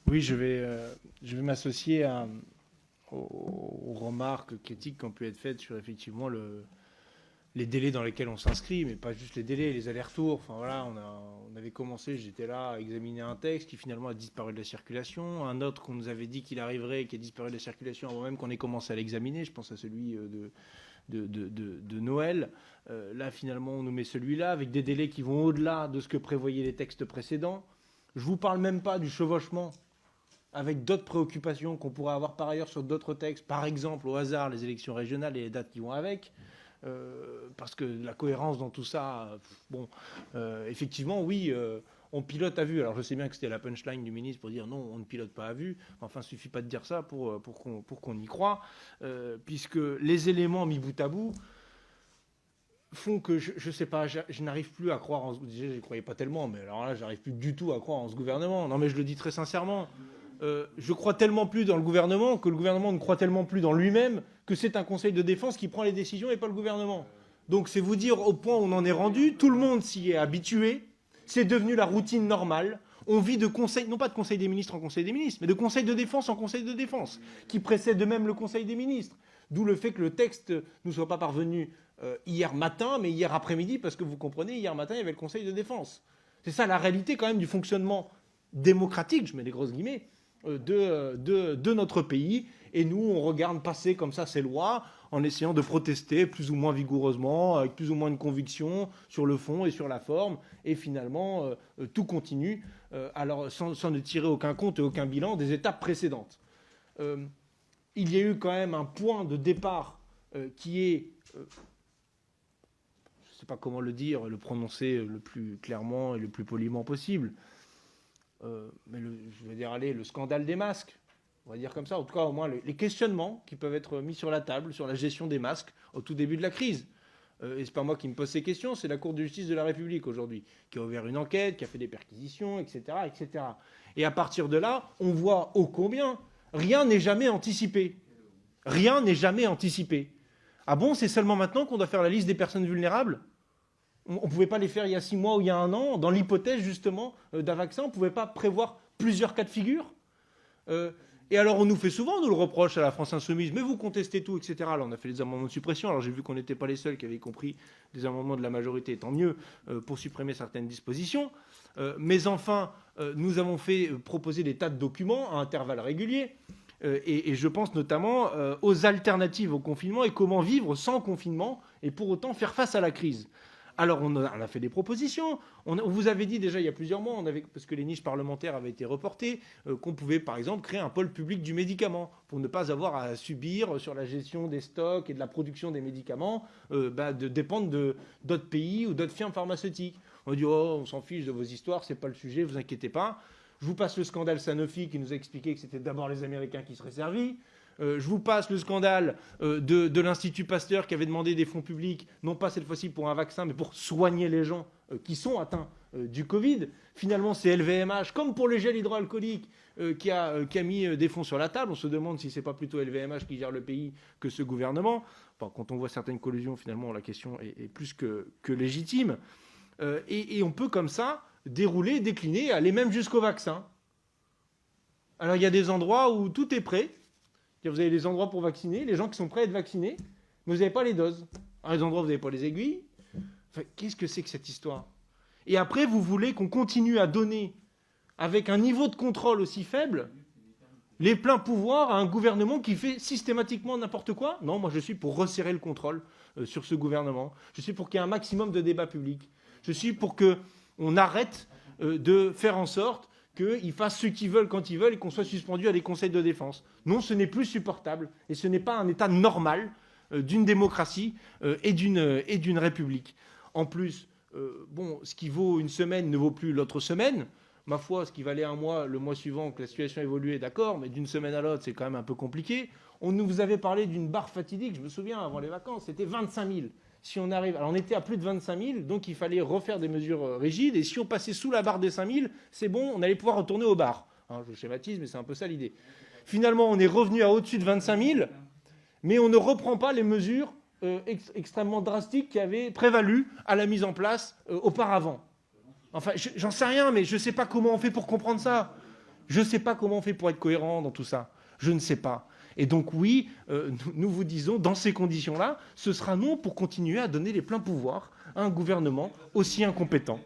Oui, je vais m'associer aux remarques critiques qui ont pu être faites sur effectivement les délais dans lesquels on s'inscrit, mais pas juste les délais, les allers-retours. Enfin voilà, on avait commencé, j'étais là à examiner un texte qui finalement a disparu de la circulation, un autre qu'on nous avait dit qu'il arriverait et qui a disparu de la circulation avant même qu'on ait commencé à l'examiner. Je pense à celui de Noël. Là, finalement, on nous met celui-là avec des délais qui vont au-delà de ce que prévoyaient les textes précédents. Je ne vous parle même pas du chevauchement avec d'autres préoccupations qu'on pourrait avoir par ailleurs sur d'autres textes, par exemple au hasard les élections régionales et les dates qui vont avec, parce que la cohérence dans tout ça, bon, effectivement, oui, on pilote à vue. Alors je sais bien que c'était la punchline du ministre pour dire non, on ne pilote pas à vue. Enfin, il ne suffit pas de dire ça pour qu'on y croie, puisque les éléments mis bout à bout font que je ne sais pas, je n'arrive plus à croire déjà, je ne croyais pas tellement, mais alors là, j'arrive plus du tout à croire en ce gouvernement. Non, mais je le dis très sincèrement. Je crois tellement plus dans le gouvernement que le gouvernement ne croit tellement plus dans lui-même que c'est un conseil de défense qui prend les décisions et pas le gouvernement. Donc c'est vous dire au point où on en est rendu, tout le monde s'y est habitué, c'est devenu la routine normale. On vit de conseil, non pas de conseil des ministres en conseil des ministres, mais de conseil de défense en conseil de défense, qui précède de même le conseil des ministres. D'où le fait que le texte ne soit pas parvenu hier matin, mais hier après-midi, parce que vous comprenez, hier matin, il y avait le conseil de défense. C'est ça la réalité quand même du fonctionnement démocratique, je mets des grosses guillemets, de notre pays. Et nous, on regarde passer comme ça ces lois en essayant de protester plus ou moins vigoureusement, avec plus ou moins de conviction sur le fond et sur la forme. Et finalement, tout continue alors, sans ne tirer aucun compte et aucun bilan des étapes précédentes. Il y a eu quand même un point de départ qui est, je ne sais pas comment le dire, le prononcer le plus clairement et le plus poliment possible, mais je vais dire, allez, le scandale des masques, on va dire comme ça, en tout cas au moins les questionnements qui peuvent être mis sur la table sur la gestion des masques au tout début de la crise. Et c'est pas moi qui me pose ces questions, c'est la Cour de justice de la République aujourd'hui, qui a ouvert une enquête, qui a fait des perquisitions, etc., etc. Et à partir de là, on voit ô combien rien n'est jamais anticipé. Rien n'est jamais anticipé. Ah bon, c'est seulement maintenant qu'on doit faire la liste des personnes vulnérables ? On ne pouvait pas les faire il y a 6 mois ou il y a un an, dans l'hypothèse justement d'un vaccin, on ne pouvait pas prévoir plusieurs cas de figure. Et alors on nous fait souvent, nous le reproche à la France Insoumise, mais vous contestez tout, etc. Là on a fait des amendements de suppression, alors j'ai vu qu'on n'était pas les seuls qui avaient compris des amendements de la majorité, tant mieux, pour supprimer certaines dispositions. Mais enfin, nous avons fait proposer des tas de documents à intervalles réguliers. Et je pense notamment aux alternatives au confinement et comment vivre sans confinement et pour autant faire face à la crise. Alors, on a fait des propositions. On vous avait dit déjà il y a plusieurs mois, parce que les niches parlementaires avaient été reportées, qu'on pouvait par exemple créer un pôle public du médicament pour ne pas avoir à subir sur la gestion des stocks et de la production des médicaments, de dépendre d'autres pays ou d'autres firmes pharmaceutiques. On dit oh, on s'en fiche de vos histoires, c'est pas le sujet, vous inquiétez pas. Je vous passe le scandale Sanofi qui nous a expliqué que c'était d'abord les Américains qui seraient servis. Je vous passe le scandale de l'Institut Pasteur qui avait demandé des fonds publics, non pas cette fois-ci pour un vaccin, mais pour soigner les gens qui sont atteints du Covid. Finalement, c'est LVMH, comme pour le gel hydroalcoolique, qui a mis des fonds sur la table. On se demande si ce n'est pas plutôt LVMH qui gère le pays que ce gouvernement. Enfin, quand on voit certaines collusions, finalement, la question est plus que légitime. Et on peut comme ça dérouler, décliner, aller même jusqu'au vaccin. Alors, il y a des endroits où tout est prêt. Vous avez les endroits pour vacciner, les gens qui sont prêts à être vaccinés, mais vous n'avez pas les doses. Alors, les endroits où vous n'avez pas les aiguilles. Enfin, qu'est-ce que c'est que cette histoire ? Et après, vous voulez qu'on continue à donner, avec un niveau de contrôle aussi faible, les pleins pouvoirs à un gouvernement qui fait systématiquement n'importe quoi ? Non, moi je suis pour resserrer le contrôle sur ce gouvernement. Je suis pour qu'il y ait un maximum de débat public. Je suis pour qu'on arrête de faire en sorte qu'ils fassent ce qu'ils veulent quand ils veulent et qu'on soit suspendu à des conseils de défense. Non, ce n'est plus supportable et ce n'est pas un état normal d'une démocratie et d'une république. En plus, ce qui vaut une semaine ne vaut plus l'autre semaine. Ma foi, ce qui valait un mois, le mois suivant, que la situation évoluait, d'accord, mais d'une semaine à l'autre, c'est quand même un peu compliqué. On nous avait parlé d'une barre fatidique, je me souviens, avant les vacances, c'était 25 000. Si on arrive, alors on était à plus de 25 000, donc il fallait refaire des mesures rigides, et si on passait sous la barre des 5 000, c'est bon, on allait pouvoir retourner au bar. Hein, je schématise, mais c'est un peu ça l'idée. Finalement, on est revenu à au-dessus de 25 000, mais on ne reprend pas les mesures extrêmement drastiques qui avaient prévalu à la mise en place auparavant. Enfin, j'en sais rien, mais je ne sais pas comment on fait pour comprendre ça. Je ne sais pas comment on fait pour être cohérent dans tout ça. Je ne sais pas. Et donc oui, nous vous disons, dans ces conditions-là, ce sera non pour continuer à donner les pleins pouvoirs à un gouvernement aussi incompétent.